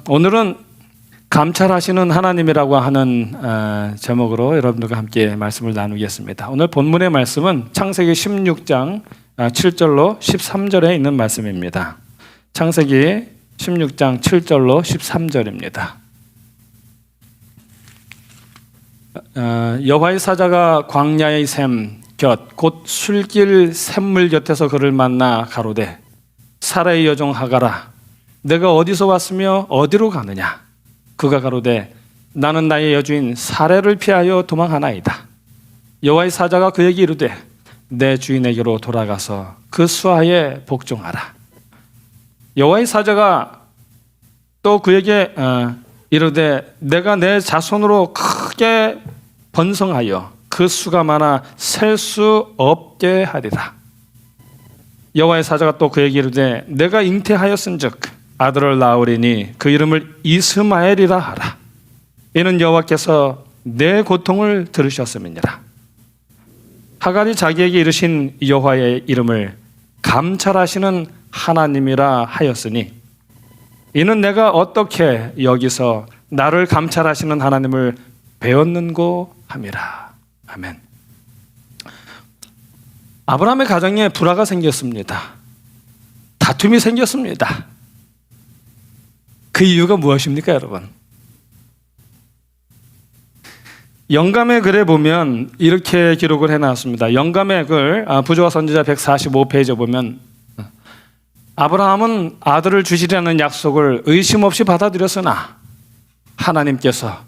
오늘은 감찰하시는 하나님이라고 하는 제목으로 여러분들과 함께 말씀을 나누겠습니다. 오늘 본문의 말씀은 창세기 16장 7절로 13절에 있는 말씀입니다. 창세기 16장 7절로 13절입니다. 여호와의 사자가 광야의 샘 곁 곧 술길 샘물 곁에서 그를 만나 가로되 사라의 여종 하가라 내가 어디서 왔으며 어디로 가느냐. 그가 가로되 나는 나의 여주인 사레를 피하여 도망하나이다. 여호와의 사자가 그에게 이르되 내 주인에게로 돌아가서 그 수하에 복종하라. 여호와의 사자가 또 그에게 이르되 내가 내 자손으로 크게 번성하여 그 수가 많아 셀 수 없게 하리라. 여호와의 사자가 또 그에게 이르되 내가 잉태하였은즉 아들을 낳으리니 그 이름을 이스마엘이라 하라. 이는 여호와께서 내 고통을 들으셨음이니라. 하갈이 자기에게 이르신 여호와의 이름을 감찰하시는 하나님이라 하였으니 이는 내가 어떻게 여기서 나를 감찰하시는 하나님을 배웠는고 함이라. 아멘. 아브라함의 가정에 불화가 생겼습니다. 다툼이 생겼습니다. 그 이유가 무엇입니까, 여러분? 영감의 글에 보면 이렇게 기록을 해놨습니다. 영감의 글 부조와 선지자 145페이지에 보면 아브라함은 아들을 주시려는 약속을 의심 없이 받아들였으나 하나님께서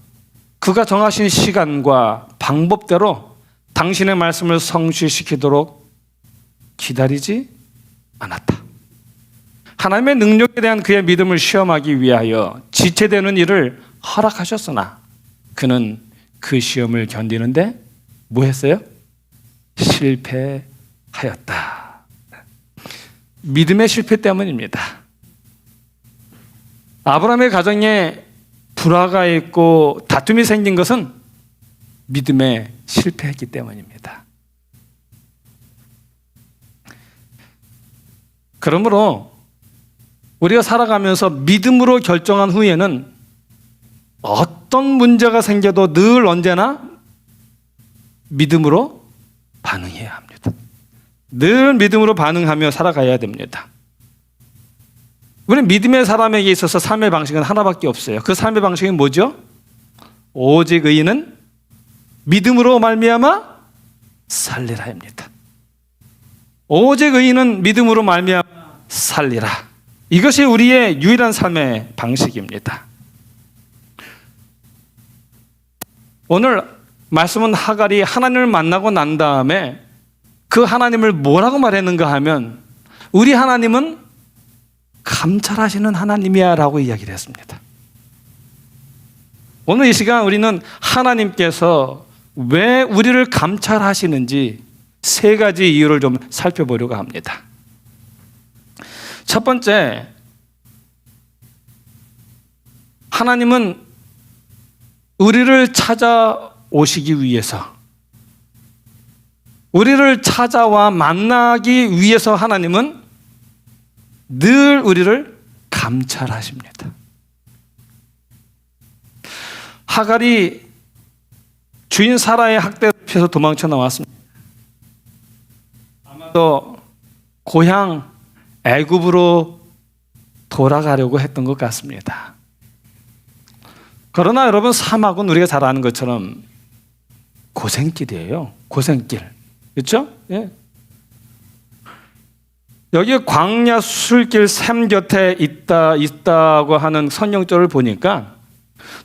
그가 정하신 시간과 방법대로 당신의 말씀을 성취시키도록 기다리지 않았다. 하나님의 능력에 대한 그의 믿음을 시험하기 위하여 지체되는 일을 허락하셨으나 그는 그 시험을 견디는데 뭐 했어요? 실패하였다. 믿음의 실패 때문입니다. 아브라함의 가정에 불화가 있고 다툼이 생긴 것은 믿음에 실패했기 때문입니다. 그러므로 우리가 살아가면서 믿음으로 결정한 후에는 어떤 문제가 생겨도 늘 언제나 믿음으로 반응해야 합니다. 늘 믿음으로 반응하며 살아가야 됩니다. 우리 믿음의 사람에게 있어서 삶의 방식은 하나밖에 없어요. 그 삶의 방식은 뭐죠? 오직 의인은 믿음으로 말미암아 살리라입니다. 오직 의인은 믿음으로 말미암아 살리라. 이것이 우리의 유일한 삶의 방식입니다. 오늘 말씀은 하갈이 하나님을 만나고 난 다음에 그 하나님을 뭐라고 말했는가 하면 우리 하나님은 감찰하시는 하나님이야 라고 이야기를 했습니다. 오늘 이 시간 우리는 하나님께서 왜 우리를 감찰하시는지 세 가지 이유를 좀 살펴보려고 합니다. 첫 번째, 하나님은 우리를 찾아오시기 위해서, 우리를 찾아와 만나기 위해서 하나님은 늘 우리를 감찰하십니다. 하갈이 주인 사라의 학대를 피해서 도망쳐 나왔습니다. 아마도 고향 애굽으로 돌아가려고 했던 것 같습니다. 그러나 여러분, 사막은 우리가 잘 아는 것처럼 고생길이에요. 고생길. 그렇죠? 예. 여기 광야 술길 샘 곁에 있다고 하는 성경절을 보니까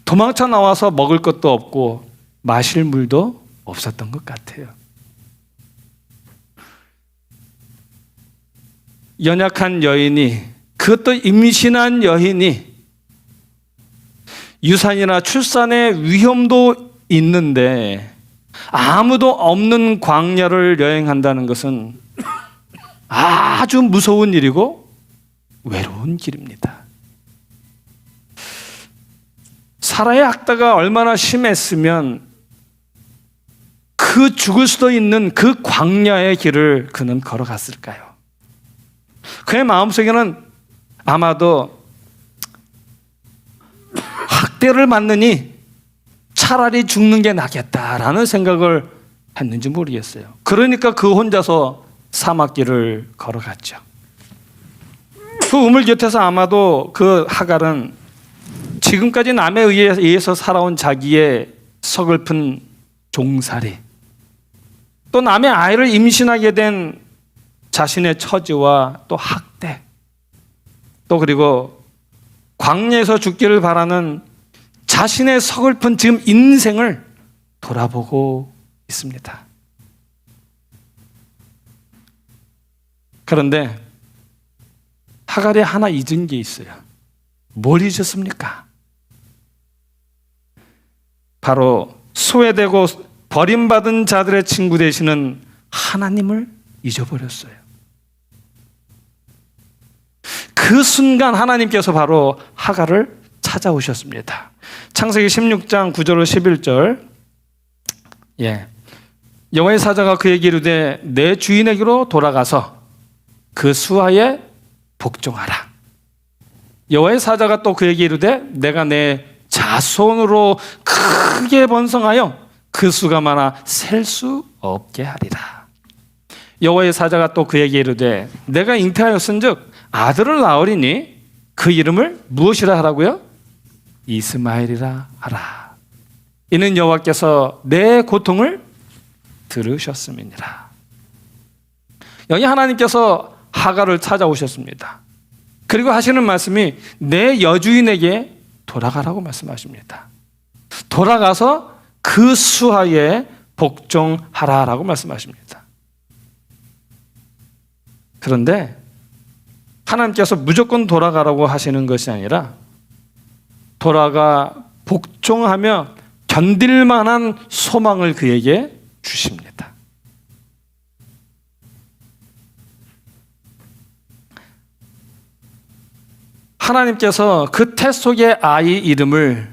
도망쳐 나와서 먹을 것도 없고 마실 물도 없었던 것 같아요. 연약한 여인이, 그것도 임신한 여인이 유산이나 출산의 위험도 있는데 아무도 없는 광야를 여행한다는 것은 아주 무서운 일이고 외로운 길입니다. 사라의 학대가 얼마나 심했으면 그 죽을 수도 있는 그 광야의 길을 그는 걸어갔을까요? 그의 마음속에는 아마도 학대를 받느니 차라리 죽는 게 낫겠다라는 생각을 했는지 모르겠어요. 그러니까 그 혼자서 사막길을 걸어갔죠. 그 우물 곁에서 아마도 그 하갈은 지금까지 남에 의해서 살아온 자기의 서글픈 종살이, 또 남의 아이를 임신하게 된 자신의 처지와 또 학대, 또 그리고 광야에서 죽기를 바라는 자신의 서글픈 지금 인생을 돌아보고 있습니다. 그런데 하갈이 하나 잊은 게 있어요. 뭘 잊었습니까? 바로 소외되고 버림받은 자들의 친구 되시는 하나님을 잊어버렸어요. 그 순간 하나님께서 바로 하갈을 찾아오셨습니다. 창세기 16장 9절로 11절. 여호와의 사자가 그에게 이르되 내 주인에게로 돌아가서 그 수하에 복종하라. 여호와의 사자가 또 그에게 이르되 내가 내 자손으로 크게 번성하여 그 수가 많아 셀 수 없게 하리라. 여호와의 사자가 또 그에게 이르되 내가 잉태하였은즉 아들을 낳으리니 그 이름을 무엇이라 하라고요? 이스마엘이라 하라. 이는 여호와께서 내 고통을 들으셨음이니라. 여기 하나님께서 하갈을 찾아오셨습니다. 그리고 하시는 말씀이 내 여주인에게 돌아가라고 말씀하십니다. 돌아가서 그 수하에 복종하라라고 말씀하십니다. 그런데 하나님께서 무조건 돌아가라고 하시는 것이 아니라 돌아가 복종하며 견딜 만한 소망을 그에게 주십니다. 하나님께서 그 태 속의 아이 이름을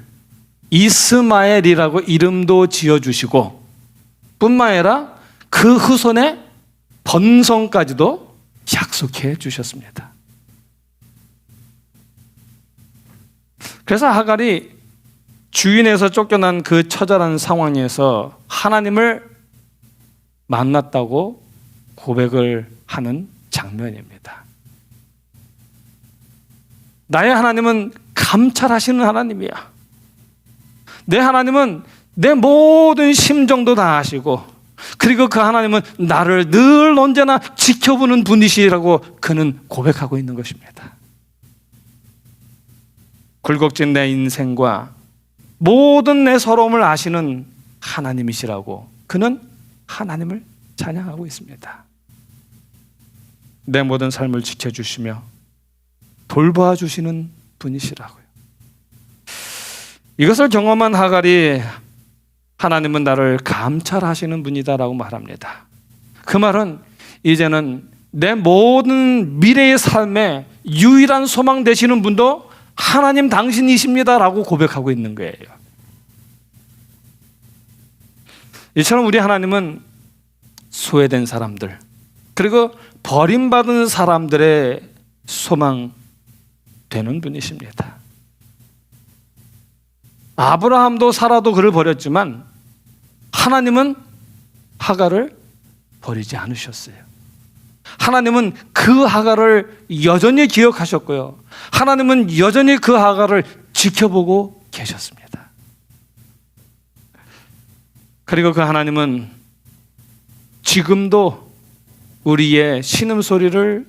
이스마엘이라고 이름도 지어주시고 뿐만 아니라 그 후손의 번성까지도 약속해 주셨습니다. 그래서 하갈이 주인에서 쫓겨난 그 처절한 상황에서 하나님을 만났다고 고백을 하는 장면입니다. 나의 하나님은 감찰하시는 하나님이야. 내 하나님은 내 모든 심정도 다 아시고, 그리고 그 하나님은 나를 늘 언제나 지켜보는 분이시라고 그는 고백하고 있는 것입니다. 굴곡진 내 인생과 모든 내 서러움을 아시는 하나님이시라고 그는 하나님을 찬양하고 있습니다. 내 모든 삶을 지켜주시며 돌보아 주시는 분이시라고요. 이것을 경험한 하갈이 하나님은 나를 감찰하시는 분이다라고 말합니다. 그 말은 이제는 내 모든 미래의 삶에 유일한 소망 되시는 분도 하나님 당신이십니다라고 고백하고 있는 거예요. 이처럼 우리 하나님은 소외된 사람들, 그리고 버림받은 사람들의 소망 되는 분이십니다. 아브라함도 사라도 그를 버렸지만 하나님은 하갈을 버리지 않으셨어요. 하나님은 그 하갈을 여전히 기억하셨고요. 하나님은 여전히 그 하갈을 지켜보고 계셨습니다. 그리고 그 하나님은 지금도 우리의 신음소리를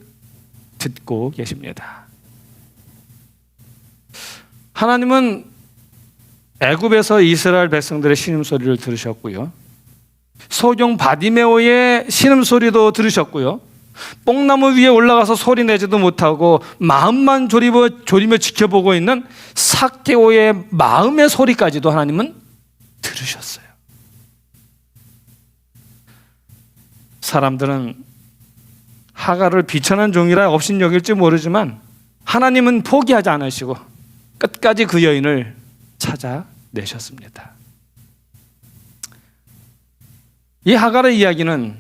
듣고 계십니다. 하나님은 애굽에서 이스라엘 백성들의 신음소리를 들으셨고요. 소경 바디메오의 신음소리도 들으셨고요. 뽕나무 위에 올라가서 소리 내지도 못하고 마음만 졸이며 지켜보고 있는 삭개오의 마음의 소리까지도 하나님은 들으셨어요. 사람들은 하갈을 비천한 종이라 업신여길지 모르지만 하나님은 포기하지 않으시고 끝까지 그 여인을 찾아내셨습니다. 이 하갈의 이야기는,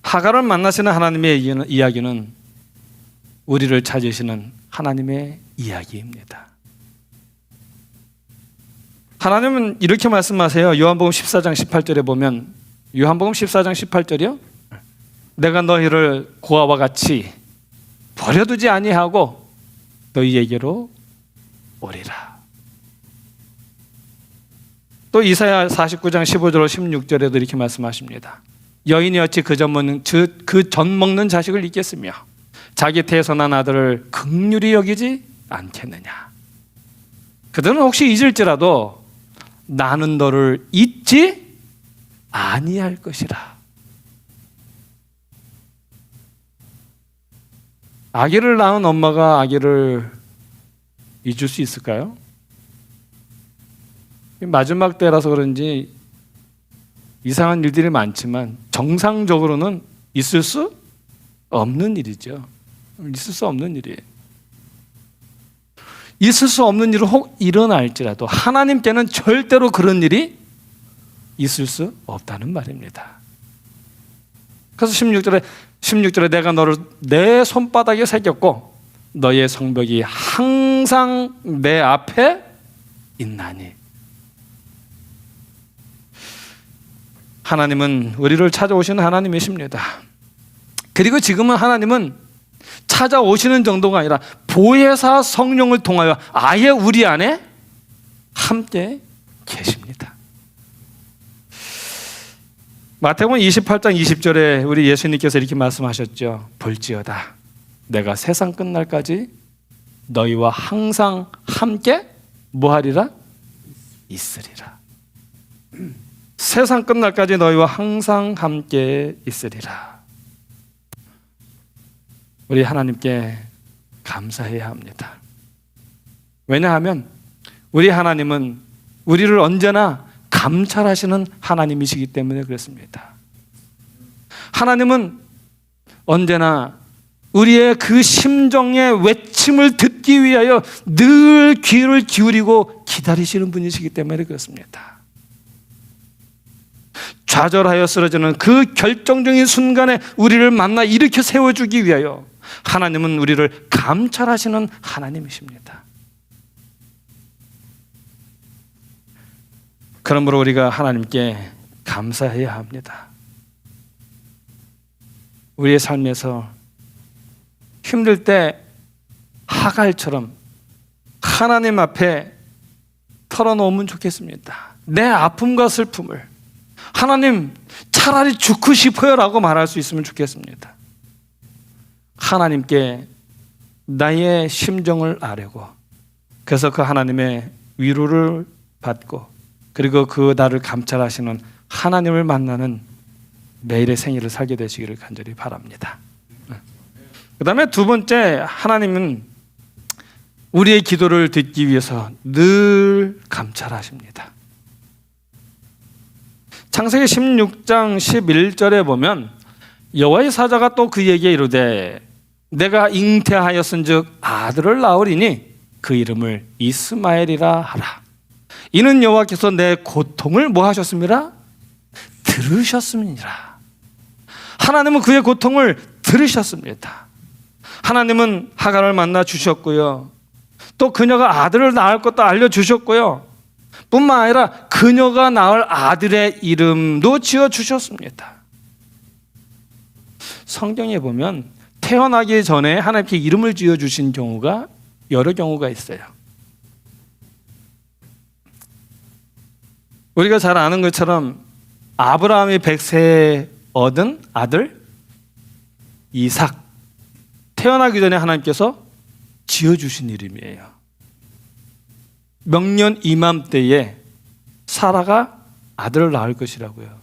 하갈을 만나시는 하나님의 이야기는 우리를 찾으시는 하나님의 이야기입니다. 하나님은 이렇게 말씀하세요. 요한복음 14장 18절에 보면, 요한복음 14장 18절이요. 내가 너희를 고아와 같이 버려두지 아니하고 너희에게로 오리라. 또 이사야 49장 15절 16절에도 이렇게 말씀하십니다. 여인이 어찌 그 전 먹는 자식을 잊겠으며 자기 태에서 난 아들을 긍휼히 여기지 않겠느냐. 그들은 혹시 잊을지라도 나는 너를 잊지 아니할 것이라. 아기를 낳은 엄마가 아기를 잊을 수 있을까요? 마지막 때라서 그런지 이상한 일들이 많지만 정상적으로는 있을 수 없는 일이죠. 있을 수 없는 일이에요. 있을 수 없는 일은 혹 일어날지라도 하나님께는 절대로 그런 일이 있을 수 없다는 말입니다. 그래서 16절에 내가 너를 내 손바닥에 새겼고 너의 성벽이 항상 내 앞에 있나니. 하나님은 우리를 찾아오시는 하나님이십니다. 그리고 지금은 하나님은 찾아오시는 정도가 아니라 보혜사 성령을 통하여 아예 우리 안에 함께 계십니다. 마태복음 28장 20절에 우리 예수님께서 이렇게 말씀하셨죠. 볼지어다 내가 세상 끝날까지 너희와 항상 함께 뭐하리라? 있으리라. 세상 끝날까지 너희와 항상 함께 있으리라. 우리 하나님께 감사해야 합니다. 왜냐하면 우리 하나님은 우리를 언제나 감찰하시는 하나님이시기 때문에 그렇습니다. 하나님은 언제나 우리의 그 심정의 외침을 듣기 위하여 늘 귀를 기울이고 기다리시는 분이시기 때문에 그렇습니다. 좌절하여 쓰러지는 그 결정적인 순간에 우리를 만나 일으켜 세워주기 위하여 하나님은 우리를 감찰하시는 하나님이십니다. 그러므로 우리가 하나님께 감사해야 합니다. 우리의 삶에서 힘들 때 하갈처럼 하나님 앞에 털어놓으면 좋겠습니다. 내 아픔과 슬픔을 하나님 차라리 죽고 싶어요 라고 말할 수 있으면 좋겠습니다. 하나님께 나의 심정을 아뢰고 그래서 그 하나님의 위로를 받고 그리고 그 나를 감찰하시는 하나님을 만나는 매일의 생일을 살게 되시기를 간절히 바랍니다. 그 다음에 두 번째, 하나님은 우리의 기도를 듣기 위해서 늘 감찰하십니다. 창세기 16장 11절에 보면 여호와의 사자가 또 그에게 이르되 내가 잉태하였은즉 아들을 낳으리니 그 이름을 이스마엘이라 하라. 이는 여호와께서 내 고통을 뭐 하셨습니다? 들으셨음이니라. 하나님은 그의 고통을 들으셨습니다. 하나님은 하갈을 만나 주셨고요. 또 그녀가 아들을 낳을 것도 알려주셨고요. 뿐만 아니라 그녀가 낳을 아들의 이름도 지어주셨습니다. 성경에 보면 태어나기 전에 하나님께 이름을 지어주신 경우가 여러 경우가 있어요. 우리가 잘 아는 것처럼 아브라함이 100세에 얻은 아들 이삭, 태어나기 전에 하나님께서 지어주신 이름이에요. 명년 이맘때에 사라가 아들을 낳을 것이라고요.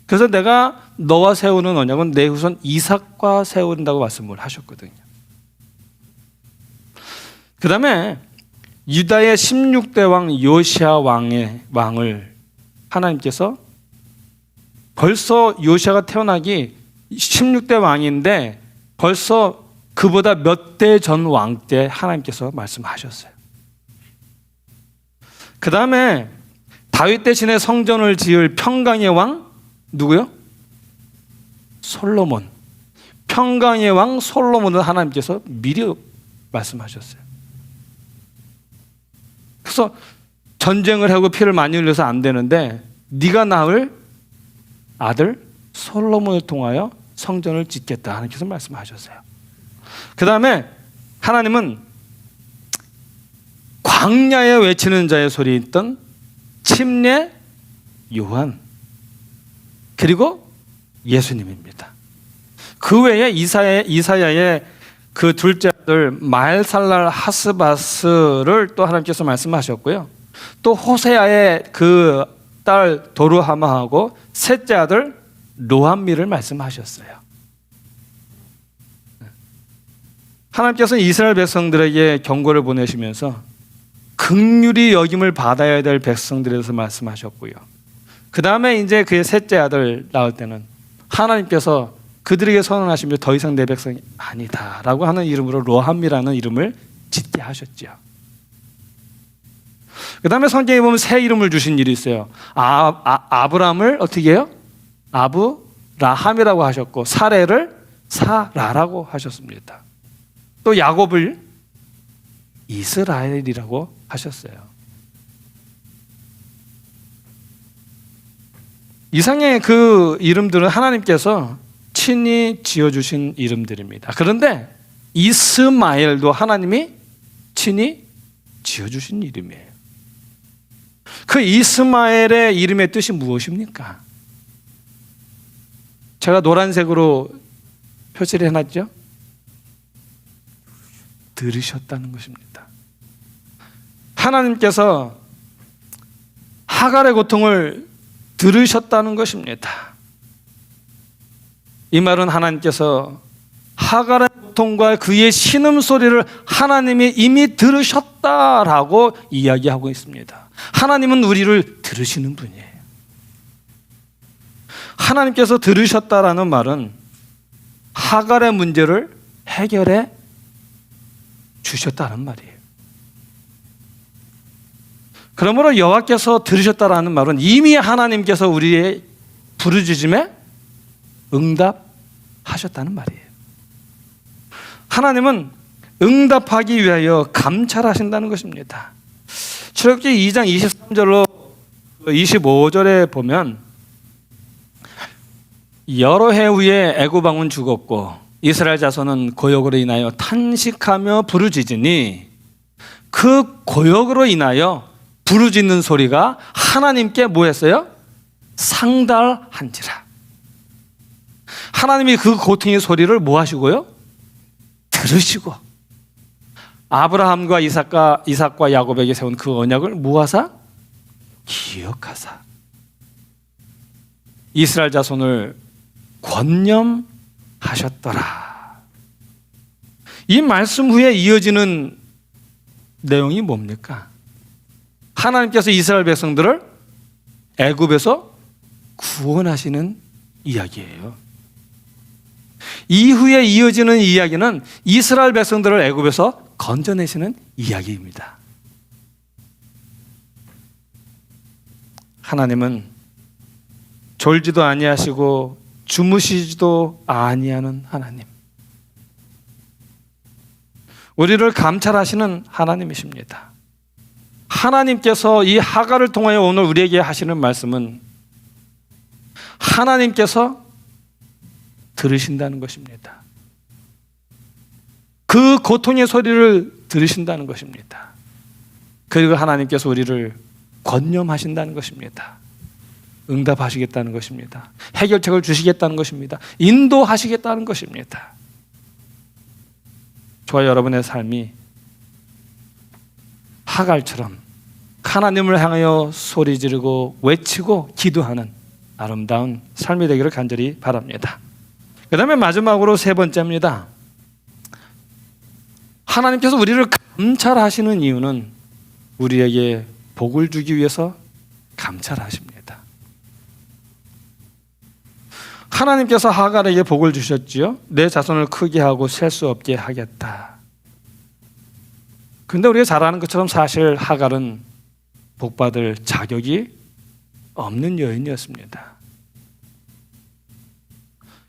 그래서 내가 너와 세우는 언약은 내 후손 이삭과 세운다고 말씀을 하셨거든요. 그 다음에 유다의 16대 왕 요시아 왕을 하나님께서 벌써 요시아가 태어나기 16대 왕인데 벌써 그보다 몇 대 전 왕 때 하나님께서 말씀하셨어요. 그 다음에 다윗 대신에 성전을 지을 평강의 왕 누구요? 솔로몬. 평강의 왕 솔로몬을 하나님께서 미리 말씀하셨어요. 그래서 전쟁을 하고 피를 많이 흘려서 안 되는데 네가 낳을 아들 솔로몬을 통하여 성전을 짓겠다 하나님께서 말씀하셨어요. 그 다음에 하나님은 광야에 외치는 자의 소리 있던 침례 요한 그리고 예수님입니다. 그 외에 이사야의 그 둘째 아들 마엘살랄 하스바스를 또 하나님께서 말씀하셨고요. 또 호세아의 그 딸 도르하마하고 셋째 아들 로함미를 말씀하셨어요. 하나님께서는 이스라엘 백성들에게 경고를 보내시면서 긍휼히 여김을 받아야 될 백성들에 대해서 말씀하셨고요. 그 다음에 이제 그의 셋째 아들 낳을 때는 하나님께서 그들에게 선언하시며 더 이상 내 백성이 아니다 라고 하는 이름으로 로함미라는 이름을 짓게 하셨죠. 그 다음에 성경에 보면 새 이름을 주신 일이 있어요. 아브람을 어떻게 해요? 아브라함이라고 하셨고 사레를 사라라고 하셨습니다. 또 야곱을 이스라엘이라고 하셨어요. 이상의 그 이름들은 하나님께서 친히 지어주신 이름들입니다. 그런데 이스마엘도 하나님이 친히 지어주신 이름이에요. 그 이스마엘의 이름의 뜻이 무엇입니까? 제가 노란색으로 표시를 해놨죠? 들으셨다는 것입니다. 하나님께서 하갈의 고통을 들으셨다는 것입니다. 이 말은 하나님께서 하갈의 고통과 그의 신음소리를 하나님이 이미 들으셨다라고 이야기하고 있습니다. 하나님은 우리를 들으시는 분이에요. 하나님께서 들으셨다라는 말은 하갈의 문제를 해결해 주셨다는 말이에요. 그러므로 여호와께서 들으셨다라는 말은 이미 하나님께서 우리의 부르짖음에 응답하셨다는 말이에요. 하나님은 응답하기 위하여 감찰하신다는 것입니다. 출애굽기 2장 23절로 25절에 보면 여러 해 후에 애굽 왕은 죽었고 이스라엘 자손은 고역으로 인하여 탄식하며 부르짖으니 그 고역으로 인하여 부르짖는 소리가 하나님께 뭐 했어요? 상달한지라. 하나님이 그 고통의 소리를 뭐 하시고요? 들으시고 아브라함과 이삭과 야곱에게 세운 그 언약을 모아사 기억하사 이스라엘 자손을 권념하셨더라. 이 말씀 후에 이어지는 내용이 뭡니까? 하나님께서 이스라엘 백성들을 애굽에서 구원하시는 이야기예요. 이후에 이어지는 이야기는 이스라엘 백성들을 애굽에서 건져내시는 이야기입니다. 하나님은 졸지도 아니하시고 주무시지도 아니하는 하나님, 우리를 감찰하시는 하나님이십니다. 하나님께서 이 하갈을 통하여 오늘 우리에게 하시는 말씀은 하나님께서 들으신다는 것입니다. 그 고통의 소리를 들으신다는 것입니다. 그리고 하나님께서 우리를 권념하신다는 것입니다. 응답하시겠다는 것입니다. 해결책을 주시겠다는 것입니다. 인도하시겠다는 것입니다. 저와 여러분의 삶이 하갈처럼 하나님을 향하여 소리 지르고 외치고 기도하는 아름다운 삶이 되기를 간절히 바랍니다. 그 다음에 마지막으로 세 번째입니다. 하나님께서 우리를 감찰하시는 이유는 우리에게 복을 주기 위해서 감찰하십니다. 하나님께서 하갈에게 복을 주셨지요. 내 자손을 크게 하고 셀 수 없게 하겠다. 그런데 우리가 잘 아는 것처럼 사실 하갈은 복받을 자격이 없는 여인이었습니다.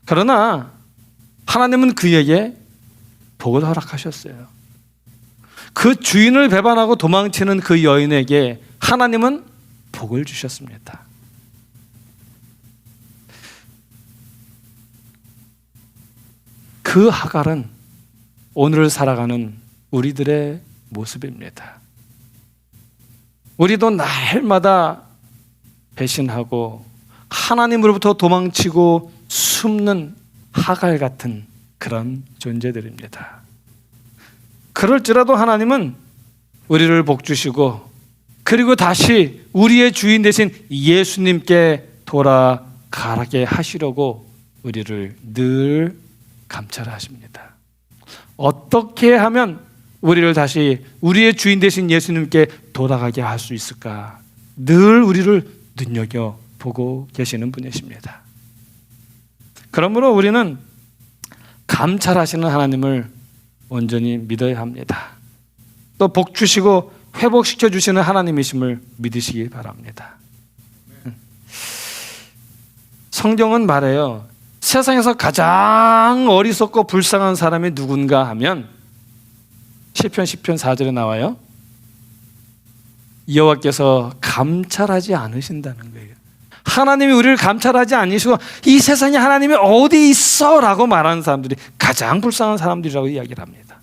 그러나 하나님은 그에게 복을 허락하셨어요. 그 주인을 배반하고 도망치는 그 여인에게 하나님은 복을 주셨습니다. 그 하갈은 오늘을 살아가는 우리들의 모습입니다. 우리도 날마다 배신하고 하나님으로부터 도망치고 숨는 하갈 같은 그런 존재들입니다. 그럴지라도 하나님은 우리를 복주시고 그리고 다시 우리의 주인 되신 예수님께 돌아가게 하시려고 우리를 늘 감찰하십니다. 어떻게 하면 우리를 다시 우리의 주인 되신 예수님께 돌아가게 할 수 있을까? 늘 우리를 눈여겨보고 계시는 분이십니다. 그러므로 우리는 감찰하시는 하나님을 온전히 믿어야 합니다. 또 복 주시고 회복시켜 주시는 하나님이심을 믿으시기 바랍니다. 성경은 말해요. 세상에서 가장 어리석고 불쌍한 사람이 누군가 하면 시편 10편 4절에 나와요. 여호와께서 감찰하지 않으신다는 거예요. 하나님이 우리를 감찰하지 않으시고 이 세상에 하나님이 어디 있어? 라고 말하는 사람들이 가장 불쌍한 사람들이라고 이야기를 합니다.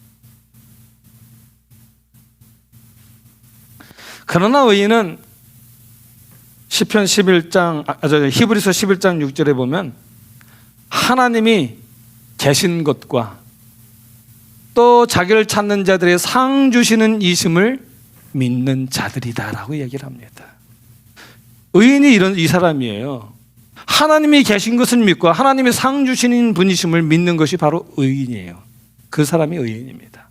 그러나 의인은 시편 11장, 히브리서 11장 6절에 보면 하나님이 계신 것과 또 자기를 찾는 자들의 상 주시는 이심을 믿는 자들이다라고 얘기를 합니다. 의인이 이 사람이에요. 하나님이 계신 것을 믿고 하나님이 상 주시는 분이심을 믿는 것이 바로 의인이에요. 그 사람이 의인입니다.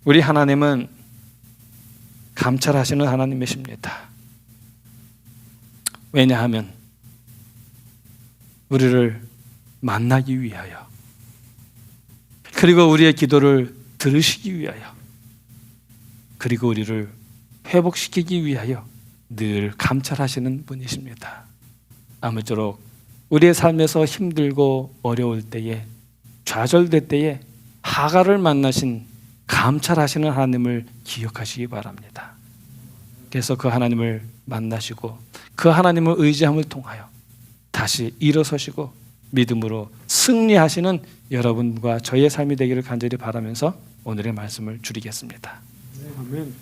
우리 하나님은 감찰하시는 하나님이십니다. 왜냐하면 우리를 만나기 위하여 그리고 우리의 기도를 들으시기 위하여 그리고 우리를 회복시키기 위하여 늘 감찰하시는 분이십니다. 아무쪼록 우리의 삶에서 힘들고 어려울 때에 좌절될 때에 하갈을 만나신 감찰하시는 하나님을 기억하시기 바랍니다. 그래서 그 하나님을 만나시고 그 하나님을 의지함을 통하여 다시 일어서시고 믿음으로 승리하시는 여러분과 저의 삶이 되기를 간절히 바라면서 오늘의 말씀을 줄이겠습니다. 아멘.